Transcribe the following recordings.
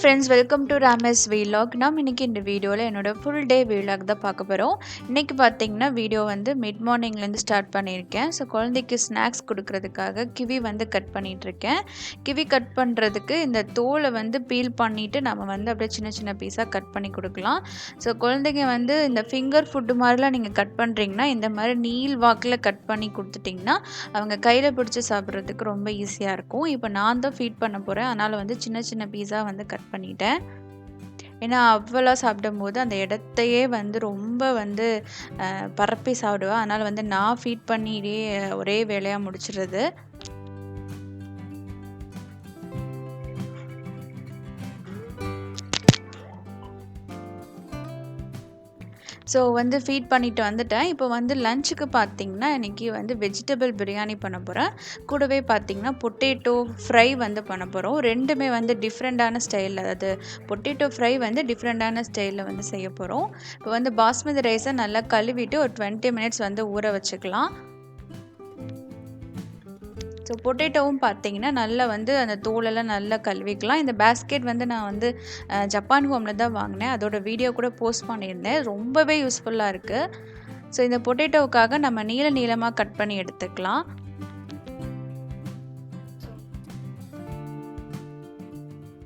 Friends, welcome to ராமேஸ் vlog. நாம் இன்றைக்கி இந்த வீடியோவில் என்னோடய ஃபுல் டே வீலாக் தான் பார்க்க போகிறோம். இன்றைக்கி பார்த்திங்கன்னா வீடியோ வந்து மிட் மார்னிங்லேருந்து ஸ்டார்ட் பண்ணியிருக்கேன். ஸோ குழந்தைக்கு ஸ்நாக்ஸ் கொடுக்கறதுக்காக கிவி வந்து கட் பண்ணிகிட்ருக்கேன். கிவி கட் பண்ணுறதுக்கு இந்த தோலை வந்து பீல் பண்ணிவிட்டு நம்ம வந்து அப்படியே சின்ன சின்ன பீஸாக கட் பண்ணி கொடுக்கலாம். ஸோ குழந்தைங்க வந்து இந்த ஃபிங்கர் ஃபுட்டு மாதிரிலாம் நீங்கள் கட் பண்ணுறீங்கன்னா இந்த மாதிரி நீள் வாக்கில் கட் பண்ணி கொடுத்துட்டிங்கன்னா அவங்க கையில் பிடிச்சி சாப்பிட்றதுக்கு ரொம்ப ஈஸியாக இருக்கும். இப்போ நான் தான் ஃபீட் பண்ண போகிறேன், அதனால் வந்து சின்ன சின்ன பீஸாக வந்து கட் பண்ணிட்டேன். ஏன்னா அவ்வளோ சாப்பிடும்போது அந்த இடத்தையே வந்து ரொம்ப வந்து பரப்பி சாப்பிடுவேன். அதனால் வந்து நான் ஃபீட் பண்ணியே ஒரே வேலையாக முடிச்சிடுறது. ஸோ வந்து ஃபீட் பண்ணிவிட்டு வந்துட்டேன். இப்போ வந்து லஞ்சுக்கு பார்த்திங்கன்னா இன்றைக்கி வந்து வெஜிடபிள் பிரியாணி பண்ண போகிறேன். கூடவே பார்த்திங்கன்னா பொட்டேட்டோ ஃப்ரை வந்து பண்ண போகிறோம். ரெண்டுமே வந்து டிஃப்ரெண்ட்டான ஸ்டைலில், அதாவது பொட்டேட்டோ ஃப்ரை வந்து டிஃப்ரெண்ட்டான ஸ்டைலில் வந்து செய்ய போகிறோம். இப்போ வந்து பாஸ்மதி ரைஸை நல்லா கழுவிட்டு ஒரு 20 மினிட்ஸ் வந்து ஊற வச்சுக்கலாம். ஸோ பொட்டேட்டோவும் பார்த்திங்கன்னா நல்லா வந்து அந்த தோலெல்லாம் நல்லா கழுவிக்கலாம். இந்த பேஸ்கெட் வந்து நான் வந்து ஜப்பான் ஹோமில் தான் வாங்கினேன். அதோட வீடியோ கூட போஸ்ட் பண்ணியிருந்தேன். ரொம்பவே யூஸ்ஃபுல்லாக இருக்குது. ஸோ இந்த பொட்டேட்டோவுக்காக நம்ம நீளமாக கட் பண்ணி எடுத்துக்கலாம்.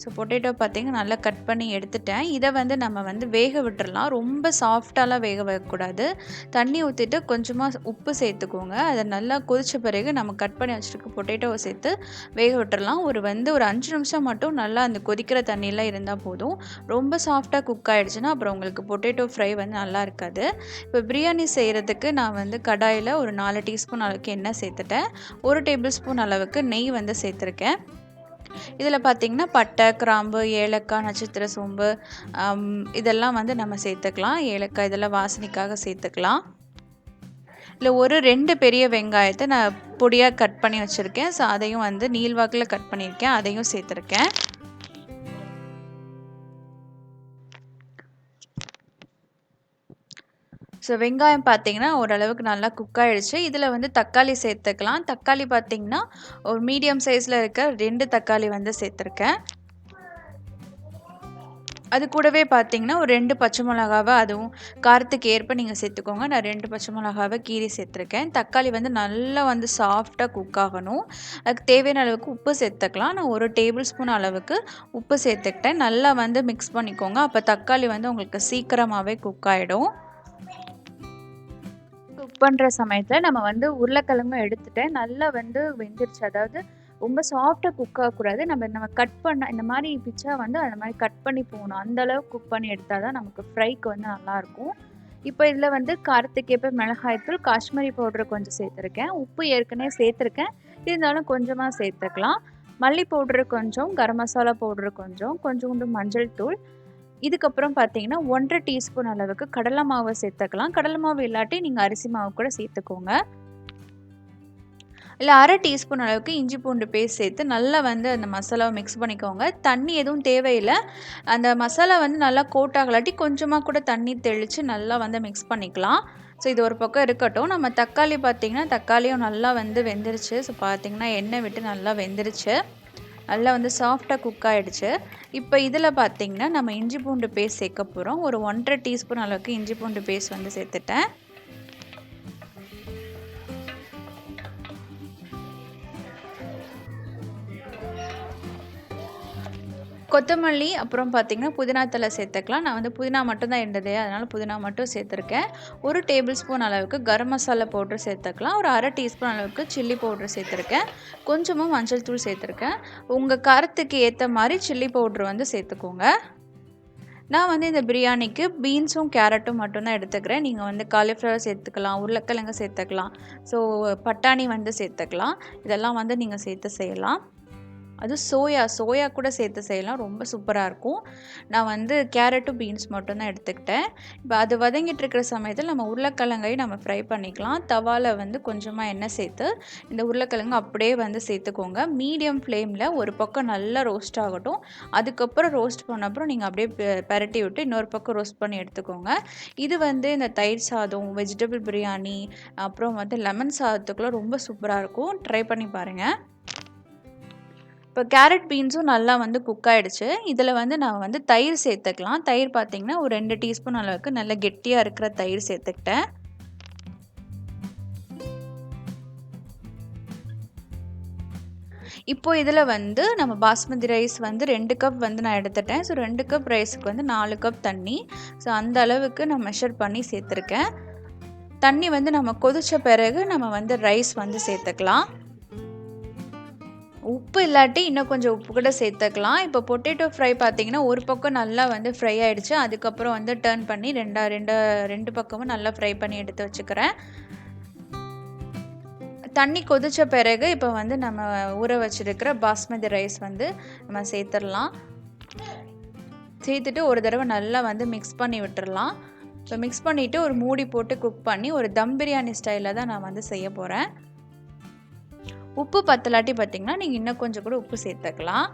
ஸோ பொட்டேட்டோ பார்த்திங்கன்னா நல்லா கட் பண்ணி எடுத்துட்டேன். இதை வந்து நம்ம வந்து வேக விட்டுறலாம். ரொம்ப சாஃப்டாலாம் வேக வைக்கக்கூடாது. தண்ணி ஊற்றிட்டு கொஞ்சமாக உப்பு சேர்த்துக்கோங்க. அதை நல்லா கொதித்த பிறகு நம்ம கட் பண்ணி வச்சுருக்க பொட்டேட்டோவை சேர்த்து வேக விட்டுறலாம். ஒரு 5 நிமிஷம் மட்டும் நல்லா அந்த கொதிக்கிற தண்ணியெலாம் இருந்தால் போதும். ரொம்ப சாஃப்டாக குக் ஆகிடுச்சுன்னா அப்புறம் உங்களுக்கு பொட்டேட்டோ ஃப்ரை வந்து நல்லா இருக்காது. இப்போ பிரியாணி செய்கிறதுக்கு நான் வந்து கடாயில் ஒரு 4 டீஸ்பூன் அளவுக்கு எண்ணெய் சேர்த்துட்டேன். 1 டேபிள் ஸ்பூன் அளவுக்கு நெய் வந்து சேர்த்துருக்கேன். இதில் பார்த்திங்கன்னா பட்டை, கிராம்பு, ஏலக்காய், நட்சத்திர சோம்பு இதெல்லாம் வந்து நம்ம சேர்த்துக்கலாம். ஏலக்காய் இதெல்லாம் வாசனைக்காக சேர்த்துக்கலாம். இல்லை ஒரு 2 பெரிய வெங்காயத்தை நான் பொடியாக கட் பண்ணி வச்சுருக்கேன். ஸோ அதையும் வந்து நீள்வாக்கில் கட் பண்ணியிருக்கேன், அதையும் சேர்த்துருக்கேன். ஸோ வெங்காயம் பார்த்திங்கன்னா ஓரளவுக்கு நல்லா குக் ஆகிடுச்சு. இதில் வந்து தக்காளி சேர்த்துக்கலாம். தக்காளி பார்த்திங்கன்னா ஒரு மீடியம் சைஸில் இருக்க 2 தக்காளி வந்து சேர்த்துருக்கேன். அது கூடவே பார்த்திங்கன்னா ஒரு 2 பச்சை மிளகாவை அதுவும் காரத்துக்கு ஏற்ப நீங்கள் சேர்த்துக்கோங்க. நான் 2 பச்சை மிளகாவை கீறி சேர்த்துருக்கேன். தக்காளி வந்து நல்லா வந்து சாஃப்டாக குக் ஆகணும். அதுக்கு தேவையான அளவுக்கு உப்பு சேர்த்துக்கலாம். நான் 1 டேபிள் ஸ்பூன் அளவுக்கு உப்பு சேர்த்துக்கிட்டேன். நல்லா வந்து மிக்ஸ் பண்ணிக்கோங்க. அப்போ தக்காளி வந்து உங்களுக்கு சீக்கிரமாகவே குக் ஆகிடும். குக் பண்ணுற சமயத்தில் நம்ம வந்து உருளைக்கிழங்கும் எடுத்துகிட்டு நல்லா வந்து வெந்துருச்சு, அதாவது ரொம்ப சாஃப்டாக குக் ஆகக்கூடாது. நம்ம கட் பண்ண இந்த மாதிரி பிச்சா வந்து அந்த மாதிரி கட் பண்ணி போகணும். அந்தளவுக்கு குக் பண்ணி எடுத்தால் தான் நமக்கு ஃப்ரைக்கு வந்து நல்லாயிருக்கும். இப்போ இதில் வந்து காரத்துக்கேற்ப மிளகாய்த்தூள், காஷ்மீரி பவுட்ரு கொஞ்சம் சேர்த்துருக்கேன். உப்பு ஏற்கனவே சேர்த்துருக்கேன், இருந்தாலும் கொஞ்சமாக சேர்த்துக்கலாம். மல்லி பவுட்ரு கொஞ்சம், கரம் மசாலா பவுட்ரு கொஞ்சம், கொஞ்சோண்டு மஞ்சள் தூள். இதுக்கப்புறம் பார்த்தீங்கன்னா 1 டீஸ்பூன் அளவுக்கு கடலை மாவை சேர்த்துக்கலாம். கடலை மாவு இல்லாட்டி நீங்கள் அரிசி மாவு கூட சேர்த்துக்கோங்க. இல்லை 1/2 டீஸ்பூன் அளவுக்கு இஞ்சி பூண்டு பேஸ்ட் சேர்த்து நல்லா வந்து அந்த மசாலாவை மிக்ஸ் பண்ணிக்கோங்க. தண்ணி எதுவும் தேவையில்லை. அந்த மசாலா வந்து நல்லா கோட் ஆகலாட்டி கொஞ்சமாக கூட தண்ணி தெளித்து நல்லா வந்து மிக்ஸ் பண்ணிக்கலாம். ஸோ இது ஒரு பக்கம் இருக்கட்டும். நம்ம தக்காளி பார்த்திங்கன்னா தக்காளியும் நல்லா வந்து வெந்துருச்சு. ஸோ பார்த்திங்கன்னா எண்ணெய் விட்டு நல்லா வெந்துருச்சு, நல்லா வந்து சாஃப்டாக குக் ஆகிடுச்சு. இப்போ இதில் பார்த்திங்கன்னா நம்ம இஞ்சி பூண்டு பேஸ்ட் சேர்க்க போகிறோம். ஒரு 1/2 டீஸ்பூன் அளவுக்கு இஞ்சி பூண்டு பேஸ்ட் வந்து சேர்த்துட்டேன். கொத்தமல்லி அப்புறம் பார்த்திங்கன்னா புதினா தழை சேர்த்துக்கலாம். நான் வந்து புதினா மட்டும் தான் இருந்தது, அதனால் புதினா மட்டும் சேர்த்துருக்கேன். 1 டேபிள் ஸ்பூன் அளவுக்கு கரம் மசாலா பவுட்ரு சேர்த்துக்கலாம். ஒரு 1/2 டீஸ்பூன் அளவுக்கு சில்லி பவுட்ரு சேர்த்துருக்கேன். கொஞ்சமாக மஞ்சள் தூள் சேர்த்துருக்கேன். உங்கள் காரத்துக்கு ஏற்ற மாதிரி சில்லி பவுட்ரு வந்து சேர்த்துக்கோங்க. நான் வந்து இந்த பிரியாணிக்கு பீன்ஸும் கேரட்டும் மட்டும்தான் எடுத்துக்கிறேன். நீங்கள் வந்து காலிஃப்ளவர் சேர்த்துக்கலாம், உருளைக்கிழங்கு சேர்த்துக்கலாம், ஸோ பட்டாணி வந்து சேர்த்துக்கலாம். இதெல்லாம் வந்து நீங்கள் சேர்த்து செய்யலாம். அது சோயா கூட சேர்த்து செய்யலாம், ரொம்ப சூப்பராக இருக்கும். நான் வந்து கேரட்டும் பீன்ஸ் மட்டும்தான் எடுத்துக்கிட்டேன். இப்போ அது வதங்கிட்டு இருக்கிற சமயத்தில் நம்ம உருளைக்கிழங்கையும் நம்ம ஃப்ரை பண்ணிக்கலாம். தவாவில் வந்து கொஞ்சமாக எண்ணெய் சேர்த்து இந்த உருளைக்கிழங்கு அப்படியே வந்து சேர்த்துக்கோங்க. மீடியம் ஃப்ளேமில் ஒரு பக்கம் நல்லா ரோஸ்ட் ஆகட்டும். அதுக்கப்புறம் ரோஸ்ட் பண்ண அப்புறம் நீங்கள் அப்படியே பரட்டி விட்டு இன்னொரு பக்கம் ரோஸ்ட் பண்ணி எடுத்துக்கோங்க. இது வந்து இந்த தயிர் சாதம், வெஜிடபிள் பிரியாணி, அப்புறம் வந்து லெமன் சாதத்துக்குலாம் ரொம்ப சூப்பராக இருக்கும். ட்ரை பண்ணி பாருங்கள். இப்போ கேரட் பீன்ஸும் நல்லா வந்து குக் ஆகிடுச்சு. இதில் வந்து நான் வந்து தயிர் சேர்த்துக்கலாம். தயிர் பார்த்திங்கன்னா ஒரு 2 டீஸ்பூன் அளவுக்கு நல்ல கெட்டியாக இருக்கிற தயிர் சேர்த்துக்கிட்டேன். இப்போ இதில் வந்து நம்ம பாஸ்மதி ரைஸ் வந்து 2 கப் வந்து நான் எடுத்துட்டேன். ஸோ 2 கப் ரைஸுக்கு வந்து 4 கப் தண்ணி. ஸோ அந்த அளவுக்கு நான் மெஷர் பண்ணி சேர்த்துருக்கேன். தண்ணி வந்து நம்ம கொதித்த பிறகு நம்ம வந்து ரைஸ் வந்து சேர்த்துக்கலாம். உப்பு இல்லாட்டி இன்னும் கொஞ்சம் உப்பு கூட சேர்த்துக்கலாம். இப்போ பொட்டேட்டோ ஃப்ரை பார்த்திங்கன்னா ஒரு பக்கம் நல்லா வந்து ஃப்ரை ஆகிடுச்சு. அதுக்கப்புறம் வந்து டர்ன் பண்ணி ரெண்டு பக்கமும் நல்லா ஃப்ரை பண்ணி எடுத்து வச்சுக்கிறேன். தண்ணி கொதித்த பிறகு இப்போ வந்து நம்ம ஊற வச்சுருக்கிற பாஸ்மதி ரைஸ் வந்து நம்ம சேர்த்துடலாம். சேர்த்துட்டு ஒரு தடவை நல்லா வந்து மிக்ஸ் பண்ணி விட்டுறலாம். ஸோ மிக்ஸ் பண்ணிவிட்டு ஒரு மூடி போட்டு குக் பண்ணி ஒரு தம் பிரியாணி ஸ்டைலில் தான் நான் வந்து செய்ய போகிறேன். உப்பு பத்தலாட்டி பார்த்திங்கன்னா நீங்கள் இன்னும் கொஞ்சம் கூட உப்பு சேர்த்துக்கலாம்.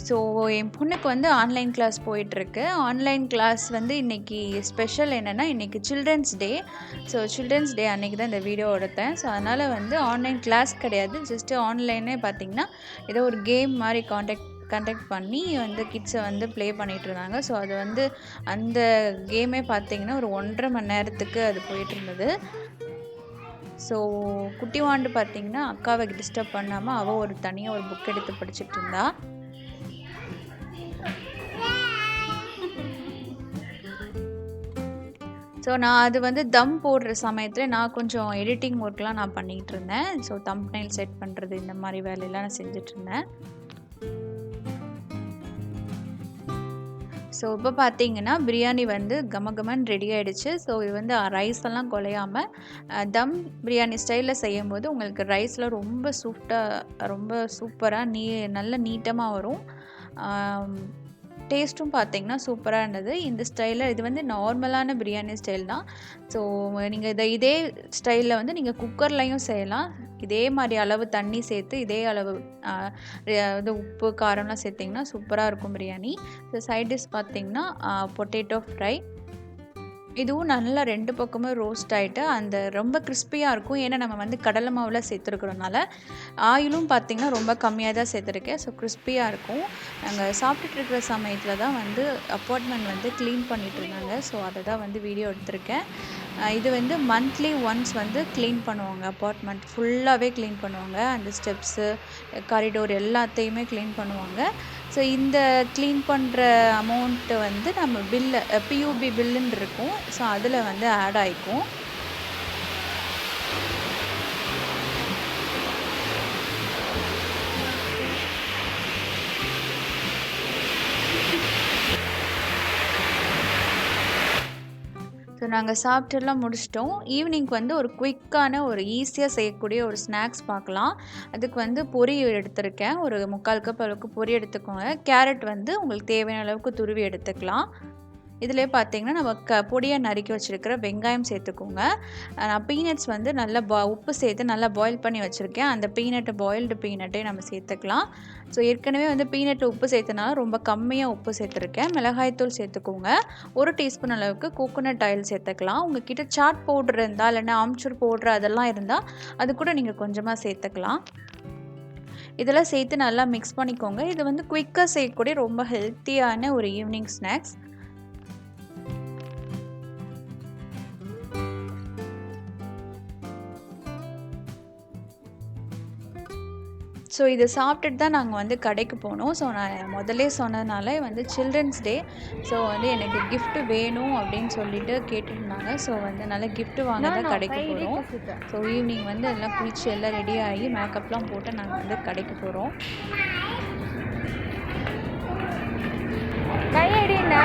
ஸோ என் பொண்ணுக்கு வந்து ஆன்லைன் கிளாஸ் போயிட்டுருக்கு. ஆன்லைன் கிளாஸ் வந்து இன்றைக்கி ஸ்பெஷல் என்னென்னா இன்றைக்கி children's day. So children's day அன்றைக்கி தான் இந்த வீடியோ எடுத்தேன். ஸோ அதனால் வந்து ஆன்லைன் கிளாஸ் கிடையாது, ஜஸ்ட்டு ஆன்லைனே பார்த்திங்கன்னா ஏதோ ஒரு கேம் மாதிரி கண்டக்ட் பண்ணி வந்து கிட்ஸை வந்து ப்ளே பண்ணிகிட்டு இருந்தாங்க. ஸோ அது வந்து அந்த கேமே பார்த்திங்கன்னா ஒரு 1.5 மணி நேரத்துக்கு அது போயிட்டுருந்தது. ஸோ குட்டிவாண்டு பார்த்திங்கன்னா அக்காவை டிஸ்டர்ப் பண்ணாமல் அவள் ஒரு தனியாக ஒரு புக் எடுத்து படிச்சுட்டு இருந்தா. ஸோ நான் அது வந்து தம் போடுற சமயத்தில் நான் கொஞ்சம் எடிட்டிங் ஒர்க்லாம் நான் பண்ணிகிட்டு இருந்தேன். ஸோ தம்ப்நெயில் செட் பண்ணுறது இந்த மாதிரி வேலையெல்லாம் நான் செஞ்சிட்ருந்தேன். ஸோ இப்போ பார்த்தீங்கன்னா பிரியாணி வந்து கமகமன்னு ரெடி ஆகிடுச்சு. ஸோ இது வந்து ரைஸ் எல்லாம் குலையாமல் தம் பிரியாணி ஸ்டைலில் செய்யும்போது உங்களுக்கு ரைஸில் ரொம்ப சூப்பராக நல்ல நீட்டமாக வரும். டேஸ்ட்டும் பார்த்திங்கன்னா சூப்பராக இருந்தது. இந்த ஸ்டைலில் இது வந்து நார்மலான பிரியாணி ஸ்டைல் தான். ஸோ நீங்கள் இதே ஸ்டைலில் வந்து நீங்கள் குக்கர்லையும் செய்யலாம். இதே மாதிரி அளவு தண்ணி சேர்த்து இதே அளவு இது உப்பு காரம்லாம் சேர்த்திங்கன்னா சூப்பராக இருக்கும் பிரியாணி. ஸோ சைட் டிஷ் பார்த்திங்கன்னா பொட்டேட்டோ ஃப்ரை. இதுவும் நல்லா 2 பக்கமும் ரோஸ்ட் ஆகிட்டு அந்த ரொம்ப கிறிஸ்பியாக இருக்கும். ஏன்னா நம்ம வந்து கடலை மாவில் சேர்த்துருக்கிறதுனால ஆயிலும் பார்த்திங்கன்னா ரொம்ப கம்மியாக தான் சேர்த்துருக்கேன். ஸோ கிறிஸ்பியாக இருக்கும். நாங்கள் சாப்பிட்டுட்டு இருக்கிற சமயத்தில் தான் வந்து அப்பார்ட்மெண்ட் வந்து க்ளீன் பண்ணிகிட்டு இருந்தாங்க. ஸோ அதை தான் வந்து வீடியோ எடுத்திருக்கேன். இது வந்து மந்த்லி ஒன்ஸ் வந்து க்ளீன் பண்ணுவாங்க. அப்பார்ட்மெண்ட் ஃபுல்லாகவே க்ளீன் பண்ணுவாங்க. அந்த ஸ்டெப்ஸு காரிடோர் எல்லாத்தையுமே க்ளீன் பண்ணுவாங்க. ஸோ இந்த க்ளீன் பண்ணுற அமௌண்ட்டு வந்து நம்ம பியூபி பில்லுன்னு இருக்கும். ஸோ அதில் வந்து ஆட் ஆகிக்கும். ஸோ நாங்கள் சாப்பிட்டுலாம் முடிச்சிட்டோம். ஈவினிங்க்கு வந்து ஒரு குயிக்கான ஒரு ஈஸியாக செய்யக்கூடிய ஒரு ஸ்நாக்ஸ் பார்க்கலாம். அதுக்கு வந்து பொரி எடுத்திருக்கேன். ஒரு 3/4 கப் அளவுக்கு பொரி எடுத்துக்கோங்க. கேரட் வந்து உங்களுக்கு தேவையான அளவுக்கு துருவி எடுத்துக்கலாம். இதிலே பார்த்திங்கன்னா நம்ம பொடியாக நறுக்கி வச்சுருக்கிற வெங்காயம் சேர்த்துக்கோங்க. நான் பீனட்ஸ் வந்து நல்லா உப்பு சேர்த்து நல்லா பாயில் பண்ணி வச்சுருக்கேன். அந்த பாயில்டு பீனட்டே நம்ம சேர்த்துக்கலாம். ஸோ ஏற்கனவே வந்து பீனட்டில் உப்பு சேர்த்தனால ரொம்ப கம்மியாக உப்பு சேர்த்துருக்கேன். மிளகாய்த்தூள் சேர்த்துக்கோங்க. 1 டீஸ்பூன் அளவுக்கு கோகோனட் ஆயில் சேர்த்துக்கலாம். உங்கள்கிட்ட சாட் பவுடர் இருந்தால் இல்லைன்னா ஆம்ச்சூர் பவுட்ரு அதெல்லாம் இருந்தால் அது கூட நீங்கள் கொஞ்சமாக சேர்த்துக்கலாம். இதெல்லாம் சேர்த்து நல்லா மிக்ஸ் பண்ணிக்கோங்க. இது வந்து குயிக்காக செய்யக்கூடிய ரொம்ப ஹெல்த்தியான ஒரு ஈவினிங் ஸ்நாக்ஸ். ஸோ இதை சாப்பிட்டுட்டு தான் நாங்கள் வந்து கடைக்கு போனோம். ஸோ நான் முதல்லே சொன்னதுனால வந்து சில்ட்ரன்ஸ் டே. ஸோ வந்து எனக்கு கிஃப்ட்டு வேணும் அப்படின்னு சொல்லிட்டு கேட்டுருந்தாங்க. ஸோ வந்து நல்லா கிஃப்ட்டு வாங்க தான் கடைக்கு போகிறோம். ஸோ ஈவினிங் வந்து எல்லாம் குளிச்சு எல்லாம் ரெடி ஆகி மேக்கப்லாம் போட்டு நாங்கள் வந்து கடைக்கு போகிறோம். கையடினா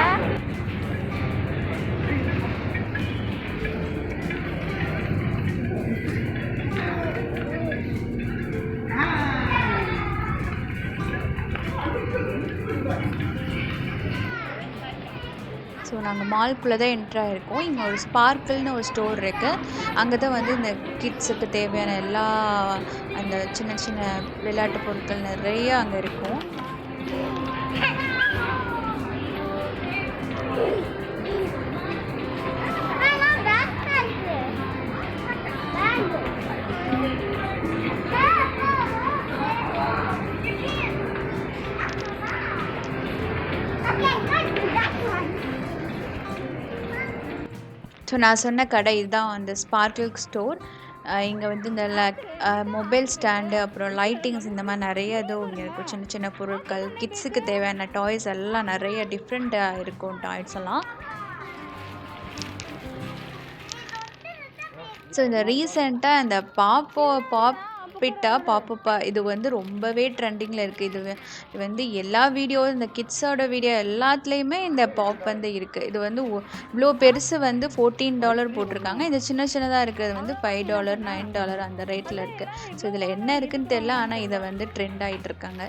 ஸோ நாங்கள் மால்குள்ளே தான் என்ட்ரு ஆகிருக்கோம். இங்கே ஒரு ஸ்பார்க்கிள்னு ஒரு ஸ்டோர் இருக்குது. அங்கே தான் வந்து இந்த கிட்ஸுக்கு தேவையான எல்லா அந்த சின்ன சின்ன விளையாட்டு பொருட்கள் நிறைய அங்கே இருக்கும். ஸோ நான் சொன்ன கடை இதுதான் அந்த ஸ்பார்க்கிள் ஸ்டோர். இங்கே வந்து இந்த மொபைல் ஸ்டாண்டு, அப்புறம் லைட்டிங்ஸ், இந்த மாதிரி நிறைய இதுவும் இங்கே இருக்கும். சின்ன சின்ன பொருட்கள், கிட்ஸுக்கு தேவையான டாய்ஸ் எல்லாம் நிறைய டிஃப்ரெண்ட்டாக இருக்கும் டாய்ஸ் எல்லாம். ஸோ இந்த ரீசெண்டாக இந்த பாப்பப்பா இது வந்து ரொம்பவே ட்ரெண்டிங்கில் இருக்குது. இது வந்து எல்லா வீடியோ, இந்த கிட்ஸோட வீடியோ எல்லாத்துலேயுமே இந்த பாப் வந்து இருக்குது. இது வந்து இவ்வளோ பெருசு வந்து $14 போட்டிருக்காங்க. இது சின்ன சின்னதாக இருக்கிறது வந்து $5, $9 அந்த ரேட்டில் இருக்குது. ஸோ இதில் என்ன இருக்குதுன்னு தெரியல, ஆனால் இதை வந்து ட்ரெண்ட் ஆகிட்டு இருக்காங்க.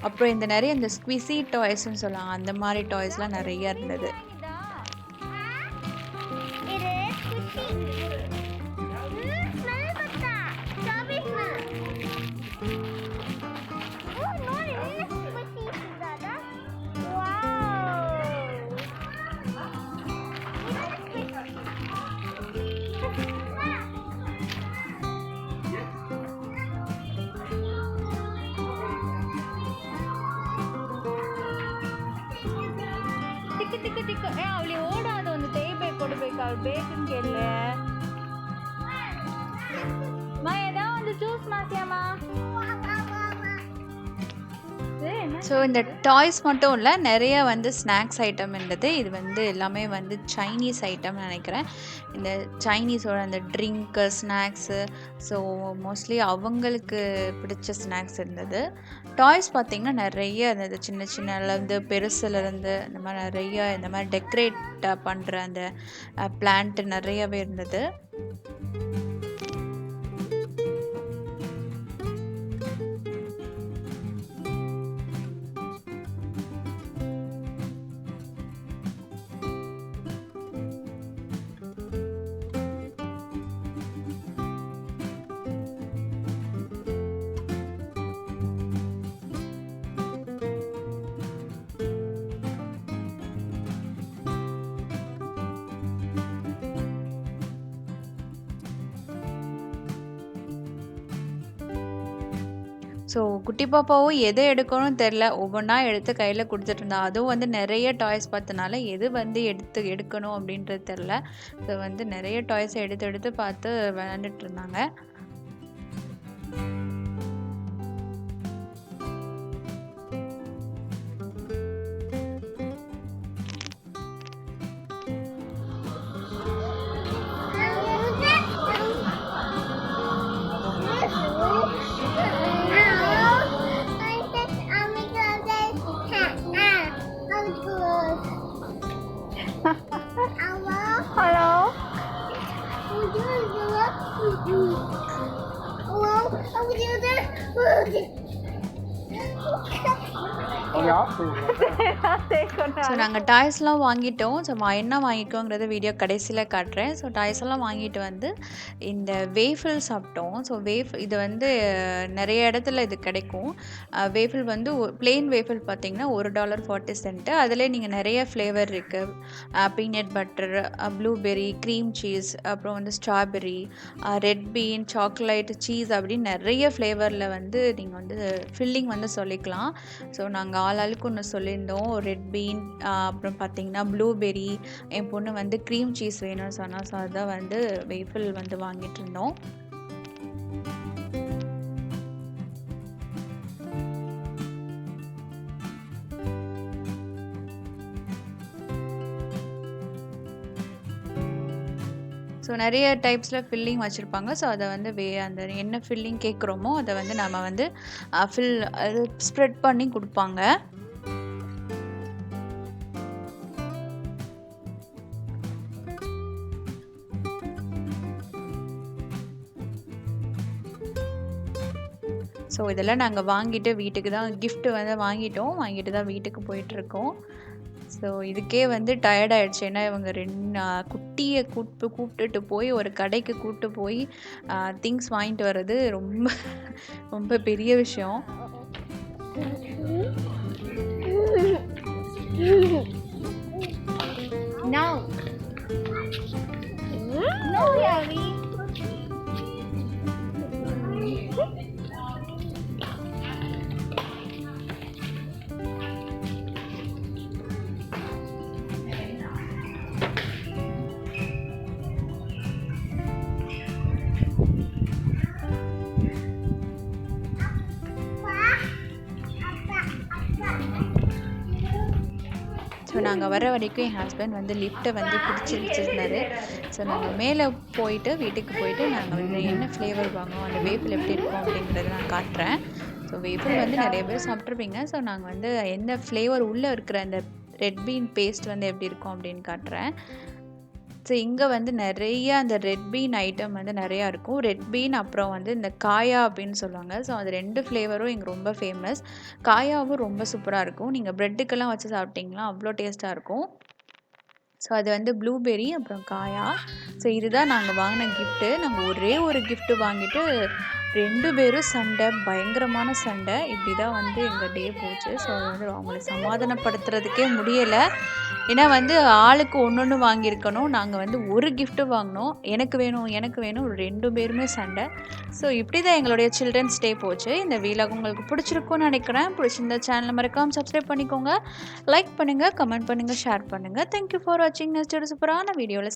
அப்புறம் இந்த நிறைய இந்த ஸ்குவிஸி டாய்ஸ்ன்னு சொல்லலாம், அந்த மாதிரி டாய்ஸ்லாம் நிறைய இருந்தது. ಅವಳಿ ಓಡಾದು ಒಂದು ತೇಯ್ಬೇಕು ಕೊಡ್ಬೇಕು ಅವ್ಳು ಬೇಕಂಗೆ ಎಲ್ಲೇ ಮಾ ஏதா ಒಂದು ஜூஸ் மாசியாமா. ஸோ இந்த டாய்ஸ் மட்டும் இல்லை, நிறைய வந்து ஸ்நாக்ஸ் ஐட்டம் இருந்தது. இது வந்து எல்லாமே வந்து சைனீஸ் ஐட்டம்னு நினைக்கிறேன். இந்த சைனீஸோட அந்த ட்ரிங்க்கு, ஸ்நாக்ஸு, ஸோ மோஸ்ட்லி அவங்களுக்கு பிடிச்ச ஸ்நாக்ஸ் இருந்தது. டாய்ஸ் பார்த்திங்கன்னா நிறைய இருந்தது, சின்ன சின்னலேருந்து பெருசுலேருந்து இந்த மாதிரி நிறைய இந்த மாதிரி டெக்கரேட் பண்ணுற அந்த பிளான்ட்டு நிறையவே இருந்தது. ஸோ குட்டி பாப்பாவும் எதை எடுக்கணும்னு தெரில, ஒவ்வொன்றா எடுத்து கையில் கொடுத்துட்டு இருந்தா. அதுவும் வந்து நிறைய டாய்ஸ் பார்த்தனால எது வந்து எடுக்கணும் அப்படின்றது தெரில. ஸோ வந்து நிறைய டாய்ஸை எடுத்து பார்த்து விளையாண்டுட்டு இருந்தாங்க. ஸோ நாங்கள் டாய்ஸ்லாம் வாங்கிட்டோம். ஸோ என்ன வாங்கிக்கோங்கிறத வீடியோ கடைசியில் காட்டுறேன். ஸோ டாய்ஸ் எல்லாம் வாங்கிட்டு வந்து இந்த வேஃபில் சாப்பிட்டோம். ஸோ இது வந்து நிறைய இடத்துல இது கிடைக்கும். வேஃபில் வந்து பிளெயின் வேஃபில் பார்த்திங்கன்னா $1.40. அதில் நீங்கள் நிறைய ஃப்ளேவர் இருக்குது. Peanut butter, blueberry, cream cheese, அப்புறம் வந்து strawberry, red bean, chocolate, cheese அப்படின்னு நிறைய ஃப்ளேவரில் வந்து நீங்கள் வந்து ஃபில்லிங் வந்து சொல்லிக்கலாம். ஸோ நாங்கள் ஆளுக்கு ஒன்று சொல்லியிருந்தோம், ரெட் பீன், அப்புறம் பார்த்திங்கன்னா ப்ளூபெர்ரி, என் பொண்ணு வந்து க்ரீம் சீஸ் வேணும்னு சொன்னால், ஸோ அதான் வந்து வேஃபில் வந்து வாங்கிட்டு இருந்தோம். ஸோ நிறைய டைப்ஸில் ஃபில்லிங் வச்சுருப்பாங்க. ஸோ அதை வந்து அந்த என்ன ஃபில்லிங் கேட்குறோமோ அதை வந்து நம்ம வந்து அது ஸ்ப்ரெட் பண்ணி கொடுப்பாங்க. ஸோ இதெல்லாம் நாங்கள் வாங்கிட்டு வீட்டுக்கு தான் கிஃப்ட்டு வந்து வாங்கிட்டு தான் வீட்டுக்கு போயிட்டுருக்கோம். ஸோ இதுக்கே வந்து டயர்ட் ஆகிடுச்சு. ஏன்னா இவங்க 2 குட்டியை கூப்பிட்டுட்டு போய் ஒரு கடைக்கு கூப்பிட்டு போய் திங்ஸ் வாங்கிட்டு வர்றது ரொம்ப ரொம்ப பெரிய விஷயம். ஸோ நாங்கள் வர வரைக்கும் என் ஹஸ்பண்ட் வந்து லிஃப்ட்டை வந்து பிடிச்சி வச்சுருந்தாரு. ஸோ நாங்கள் மேலே போயிட்டு வீட்டுக்கு போயிட்டு நாங்கள் வந்து என்ன ஃப்ளேவர் வாங்குவோம், அந்த வேப்பில் எப்படி இருக்கும் அப்படிங்கிறத நான் காட்டுறேன். ஸோ வேப்பில் வந்து நிறைய பேர் சாப்பிட்ருப்பீங்க. ஸோ நாங்கள் வந்து எந்த ஃப்ளேவர் உள்ளே இருக்கிற அந்த ரெட் பீன் பேஸ்ட் வந்து எப்படி இருக்கும் அப்படின்னு காட்டுறேன். ஸோ இங்கே வந்து நிறைய அந்த ரெட் பீன் ஐட்டம் வந்து நிறையா இருக்கும். ரெட் பீன் அப்புறம் வந்து இந்த காயா அப்படின்னு சொல்லுவாங்க. ஸோ அது 2 ஃப்ளேவரும் இங்கே ரொம்ப ஃபேமஸ். காயாவும் ரொம்ப சூப்பராக இருக்கும். நீங்கள் ப்ரெட்டுக்கெல்லாம் வச்சு சாப்பிட்டிங்கன்னா அவ்வளோ டேஸ்ட்டாக இருக்கும். ஸோ அது வந்து ப்ளூபெர்ரி அப்புறம் காயா. ஸோ இதுதான் நாங்கள் வாங்கின கிஃப்ட்டு. நாங்கள் ஒரே ஒரு கிஃப்ட்டு வாங்கிட்டு 2 பேரும் சண்டை, பயங்கரமான சண்டை. இப்படி தான் வந்து எங்கள் டே போச்சு. ஸோ அது வந்து அவங்கள சமாதானப்படுத்துறதுக்கே முடியலை. ஏன்னா வந்து ஆளுக்கு ஒன்று வாங்கியிருக்கணும். நாங்கள் வந்து ஒரு கிஃப்ட்டு வாங்கினோம். எனக்கு வேணும் எனக்கு வேணும் 2 பேருமே சண்டை. ஸோ இப்படி தான் எங்களுடைய சில்ட்ரன்ஸ் டே போச்சு. இந்த வீலாக் உங்களுக்கு பிடிச்சிருக்கும்னு நினைக்கிறேன். பிடிச்சிருந்த சேனலை மறக்காமல் சப்ஸ்கிரைப் பண்ணிக்கோங்க. லைக் பண்ணுங்கள், கமெண்ட் பண்ணுங்கள், ஷேர் பண்ணுங்கள். தேங்க்யூ ஃபார் வாட்சிங். நெக்ஸ்ட் ஒரு சூப்பரான வீடியோவில்